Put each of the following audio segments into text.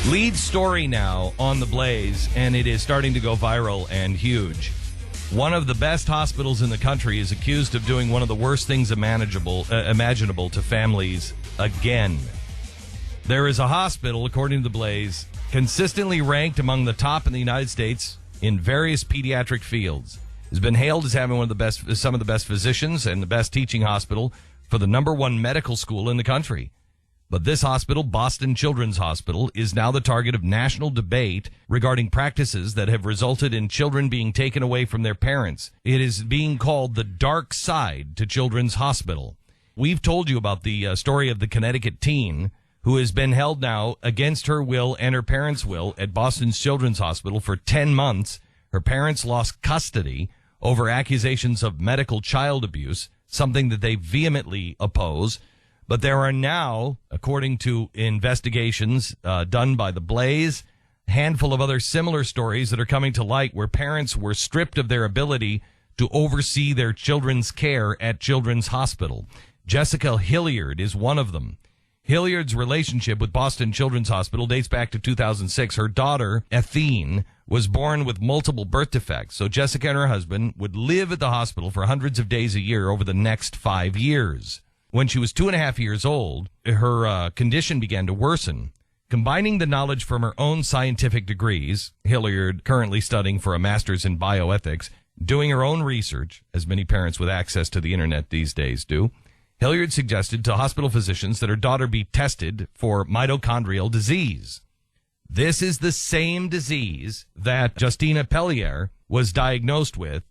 Lead story now on the Blaze, and it is starting to go viral and huge. One of the best hospitals in the country is accused of doing one of the worst things imaginable to families again. There is a hospital, according to the Blaze, consistently ranked among the top in the United States in various pediatric fields. Has been hailed as having some of the best physicians and the best teaching hospital for the number one medical school in the country. But this hospital, Boston Children's Hospital, is now the target of national debate regarding practices that have resulted in children being taken away from their parents. It is being called the dark side to Children's Hospital. We've told you about the story of the Connecticut teen who has been held now against her will and her parents' will at Boston Children's Hospital for 10 months. Her parents lost custody over accusations of medical child abuse, something that they vehemently oppose. But there are now, according to investigations done by the Blaze, a handful of other similar stories that are coming to light where parents were stripped of their ability to oversee their children's care at Children's Hospital. Jessica Hilliard is one of them. Hilliard's relationship with Boston Children's Hospital dates back to 2006. Her daughter, Athene, was born with multiple birth defects, so Jessica and her husband would live at the hospital for hundreds of days a year over the next 5 years. When she was 2.5 years old, her condition began to worsen. Combining the knowledge from her own scientific degrees, Hilliard currently studying for a master's in bioethics, doing her own research, as many parents with access to the internet these days do, Hilliard suggested to hospital physicians that her daughter be tested for mitochondrial disease. This is the same disease that Justina Pellier was diagnosed with.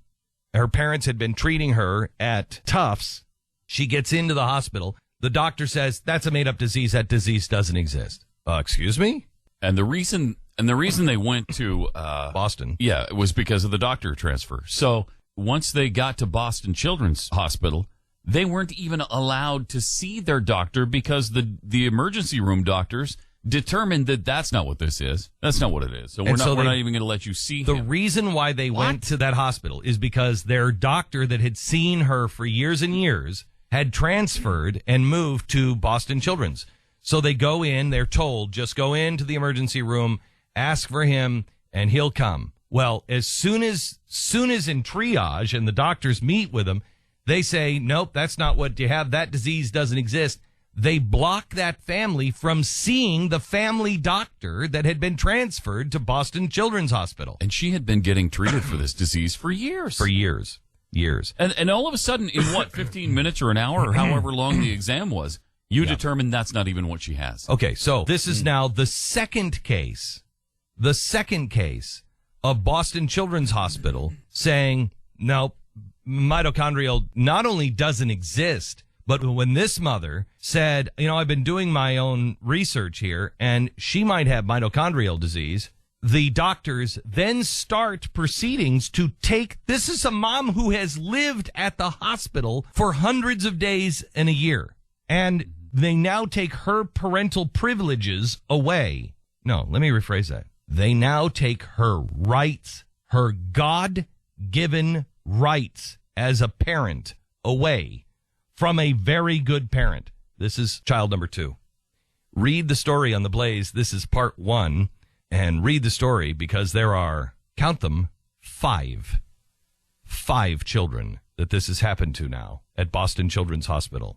Her parents had been treating her at Tufts. She gets into the hospital. The doctor says, that's a made-up disease. That disease doesn't exist. Excuse me? And the reason they went to Boston. Yeah, it was because of the doctor transfer. So once they got to Boston Children's Hospital, they weren't even allowed to see their doctor because the emergency room doctors determined that that's not what this is. That's not what it is. So we're not even going to let you see the him. reason why they went to that hospital is because their doctor that had seen her for years and years had transferred and moved to Boston Children's. So they go in, they're told, just go into the emergency room, ask for him, and he'll come. Well, as soon as in triage and the doctors meet with him, they say, nope, that's not what you have. That disease doesn't exist. They block that family from seeing the family doctor that had been transferred to Boston Children's Hospital. And she had been getting treated for this disease for years. Years. And all of a sudden, in 15 minutes or an hour or however long the exam was, you determined that's not even what she has. Okay, so this is now the second case of Boston Children's Hospital saying, no, mitochondrial not only doesn't exist, but when this mother said, I've been doing my own research here, and she might have mitochondrial disease, the doctors then start proceedings to this is a mom who has lived at the hospital for hundreds of days in a year, and they now take her parental privileges away. No, let me rephrase that. They now take her rights, her God-given rights as a parent away from a very good parent. This is child number 2. Read the story on the Blaze. This is part 1. And read the story because there are, count them, 5 children that this has happened to now at Boston Children's Hospital.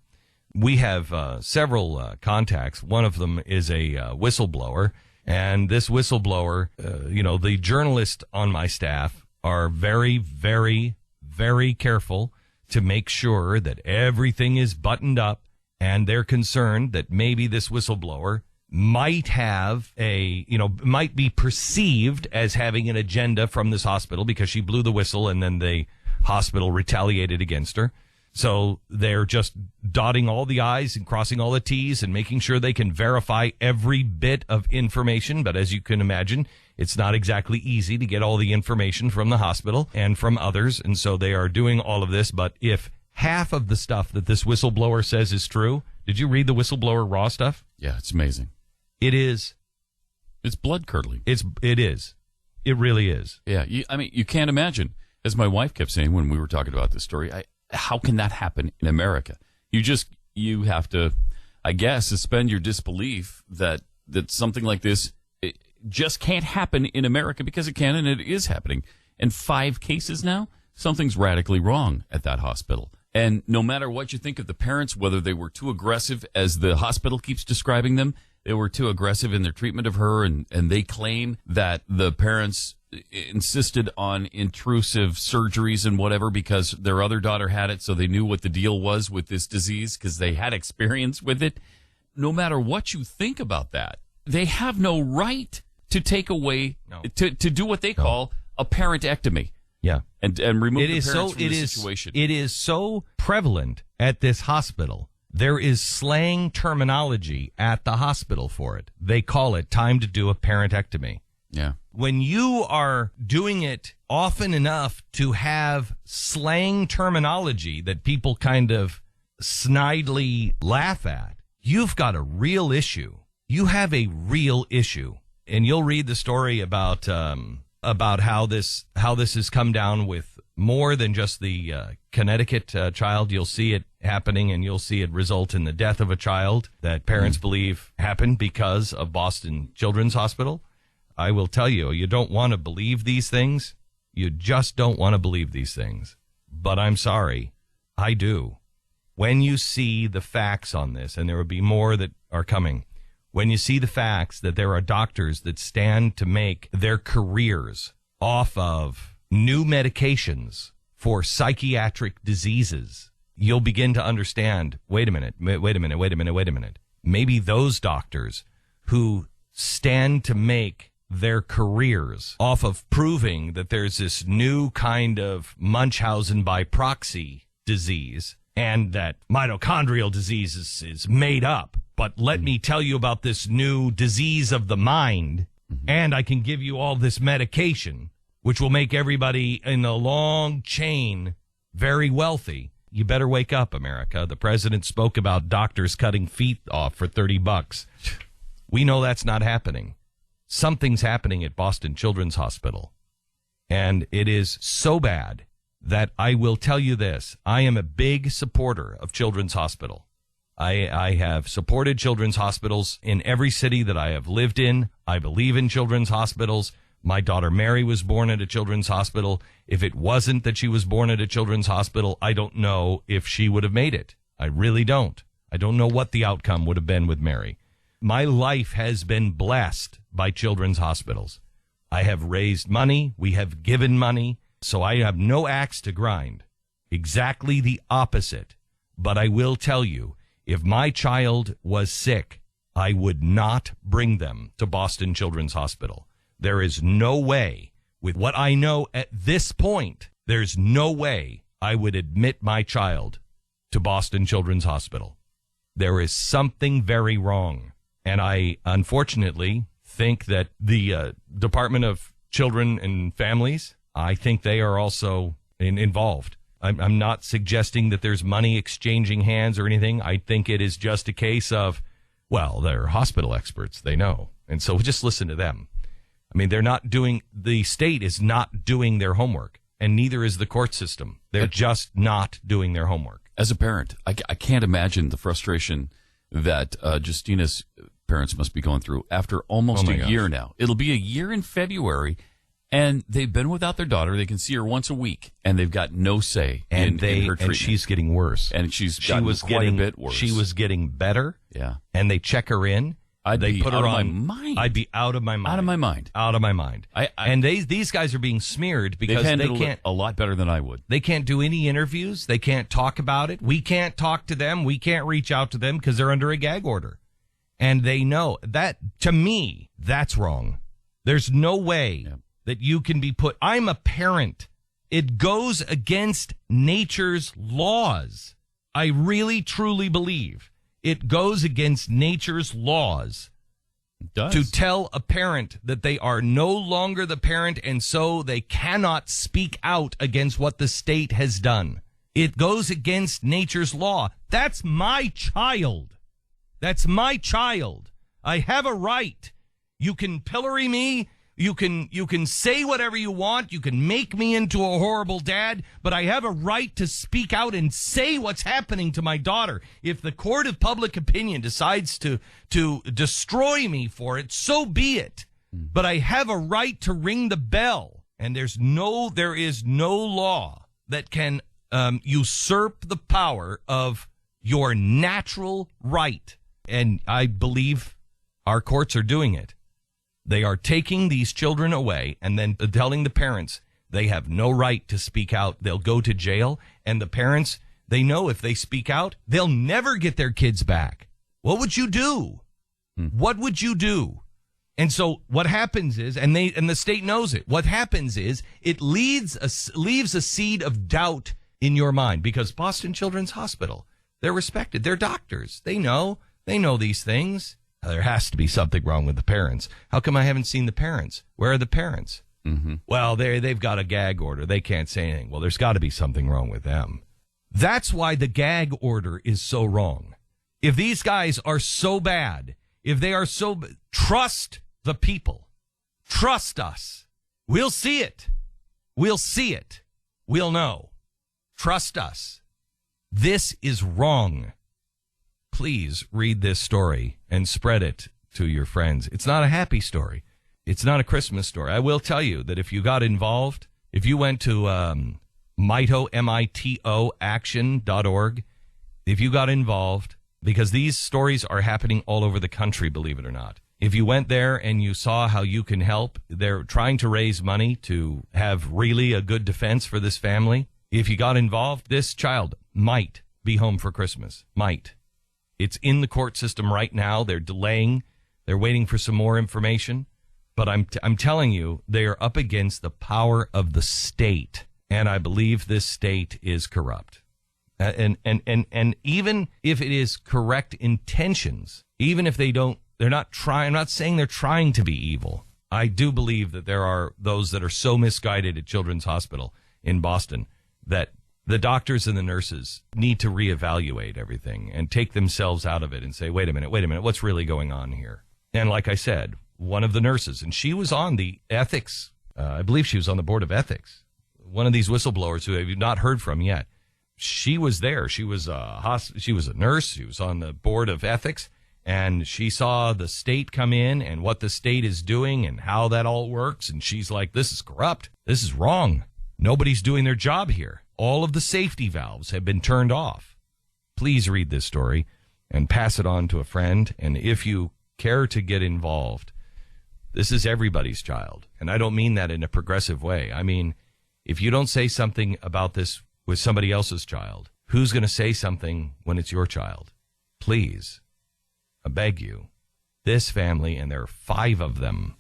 We have several contacts. One of them is a whistleblower. And this whistleblower, the journalists on my staff are very, very, very careful to make sure that everything is buttoned up. And they're concerned that maybe this whistleblower might might be perceived as having an agenda from this hospital because she blew the whistle and then the hospital retaliated against her. So they're just dotting all the I's and crossing all the T's and making sure they can verify every bit of information. But as you can imagine, it's not exactly easy to get all the information from the hospital and from others. And so they are doing all of this. But if half of the stuff that this whistleblower says is true, did you read the whistleblower raw stuff? Yeah, it's amazing. It is. It's blood-curdling. It is. It really is. Yeah, you can't imagine. As my wife kept saying when we were talking about this story, how can that happen in America? You have to, I guess, suspend your disbelief that something like this just can't happen in America because it can, and it is happening. And 5 cases now, something's radically wrong at that hospital. And no matter what you think of the parents, whether they were too aggressive, as the hospital keeps describing them, they were too aggressive in their treatment of her, and they claim that the parents insisted on intrusive surgeries and whatever because their other daughter had it, so they knew what the deal was with this disease because they had experience with it. No matter what you think about that, they have no right to take away, to do what they call a parentectomy. Yeah. And remove the parents from the situation. It is so prevalent at this hospital. There is slang terminology at the hospital for it. They call it time to do a parentectomy. Yeah. When you are doing it often enough to have slang terminology that people kind of snidely laugh at, you've got a real issue. You have a real issue. And you'll read the story about how this has come down with more than just the Connecticut child. You'll see it happening, and you'll see it result in the death of a child that parents believe happened because of Boston Children's Hospital. I will tell you, you don't want to believe these things. You just don't want to believe these things. But I'm sorry, I do. When you see the facts on this, and there will be more that are coming, when you see the facts that there are doctors that stand to make their careers off of new medications for psychiatric diseases, you'll begin to understand, wait a minute. Maybe those doctors who stand to make their careers off of proving that there's this new kind of Munchausen by proxy disease and that mitochondrial disease is made up. But let me tell you about this new disease of the mind, and I can give you all this medication, which will make everybody in the long chain very wealthy. You better wake up, America. The president spoke about doctors cutting feet off for $30. We know that's not happening. Something's happening at Boston Children's Hospital, and it is so bad that I will tell you this. I am a big supporter of Children's Hospital. I have supported children's hospitals in every city that I have lived in. I believe in children's hospitals. My daughter Mary was born at a children's hospital. If it wasn't that she was born at a children's hospital, I don't know if she would have made it. I really don't. I don't know what the outcome would have been with Mary. My life has been blessed by children's hospitals. I have raised money. We have given money. So I have no axe to grind. Exactly the opposite. But I will tell you, if my child was sick, I would not bring them to Boston Children's Hospital. There is no way, with what I know at this point, there's no way I would admit my child to Boston Children's Hospital. There is something very wrong. And I, unfortunately, think that the Department of Children and Families, I think they are also involved. I'm not suggesting that there's money exchanging hands or anything. I think it is just a case of, well, they're hospital experts. They know. And so just listen to them. I mean, the state is not doing their homework, and neither is the court system. They're just not doing their homework. As a parent, I can't imagine the frustration that Justina's parents must be going through after almost a year now. It'll be a year in February. And they've been without their daughter. They can see her once a week, and they've got no say in her treatment. And she's getting worse. And she's gotten quite a bit worse. She was getting better. Yeah. And they check her in. I'd be out of my mind. I'd be out of my mind. Out of my mind. Out of my mind. And these guys are being smeared because they can't. A lot better than I would. They can't do any interviews. They can't talk about it. We can't talk to them. We can't reach out to them because they're under a gag order. And they know that, to me, that's wrong. There's no way. Yeah. That you can be put. I'm a parent. It goes against nature's laws. I really, truly believe it goes against nature's laws to tell a parent that they are no longer the parent, and so they cannot speak out against what the state has done. It goes against nature's law. That's my child. That's my child. I have a right. You can pillory me. You can say whatever you want. You can make me into a horrible dad, but I have a right to speak out and say what's happening to my daughter. If the court of public opinion decides to destroy me for it, so be it. but I have a right to ring the bell. And there is no law that can usurp the power of your natural right. And I believe our courts are doing it. They are taking these children away and then telling the parents they have no right to speak out. They'll go to jail. And the parents, they know if they speak out, they'll never get their kids back. What would you do? What would you do? And so what happens is, and the state knows it, what happens is it leaves a seed of doubt in your mind, because Boston Children's Hospital, they're respected. They're doctors. They know these things. There has to be something wrong with the parents. How come I haven't seen the parents? Where are the parents? Mm-hmm. Well, they've got a gag order. They can't say anything. Well, there's got to be something wrong with them. That's why the gag order is so wrong. If these guys are so bad, if they are so, trust the people. Trust us. We'll see it. We'll see it. We'll know. Trust us. This is wrong. Please read this story and spread it to your friends. It's not a happy story. It's not a Christmas story. I will tell you that if you got involved, if you went to MITO, MITO, action.org, if you got involved, because these stories are happening all over the country, believe it or not. If you went there and you saw how you can help, they're trying to raise money to have really a good defense for this family. If you got involved, this child might be home for Christmas. Might. It's in the court system right now. They're delaying. They're waiting for some more information. But I'm telling you, they are up against the power of the state. And I believe this state is corrupt. And even if it is correct intentions, even if they're not trying, I'm not saying they're trying to be evil. I do believe that there are those that are so misguided at Children's Hospital in Boston that the doctors and the nurses need to reevaluate everything and take themselves out of it and say, wait a minute, what's really going on here? And like I said, one of the nurses, and she was on the ethics, I believe she was on the board of ethics, one of these whistleblowers who have not heard from yet. She was there. She was a nurse. She was on the board of ethics, and she saw the state come in and what the state is doing and how that all works. And she's like, this is corrupt. This is wrong. Nobody's doing their job here. All of the safety valves have been turned off. Please read this story and pass it on to a friend. And if you care to get involved, this is everybody's child. And I don't mean that in a progressive way. I mean, if you don't say something about this with somebody else's child, who's going to say something when it's your child? Please, I beg you. This family, and there are 5 of them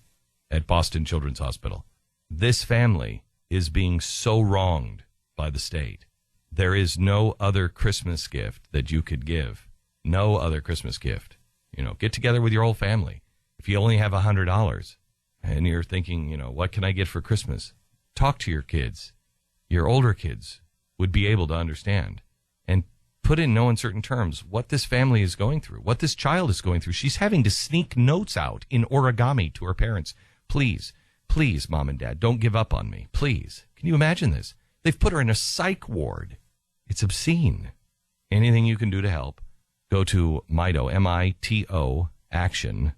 at Boston Children's Hospital, this family is being so wronged by the state. There is no other Christmas gift that you could give. No other Christmas gift. Get together with your whole family. If you only have $100 and you're thinking, what can I get for Christmas? Talk to your kids. Your older kids would be able to understand and put in no uncertain terms what this family is going through, what this child is going through. She's having to sneak notes out in origami to her parents. Please, Mom and Dad, don't give up on me. Please. Can you imagine this? They've put her in a psych ward. It's obscene. Anything you can do to help, go to MITO, MITO, action.org.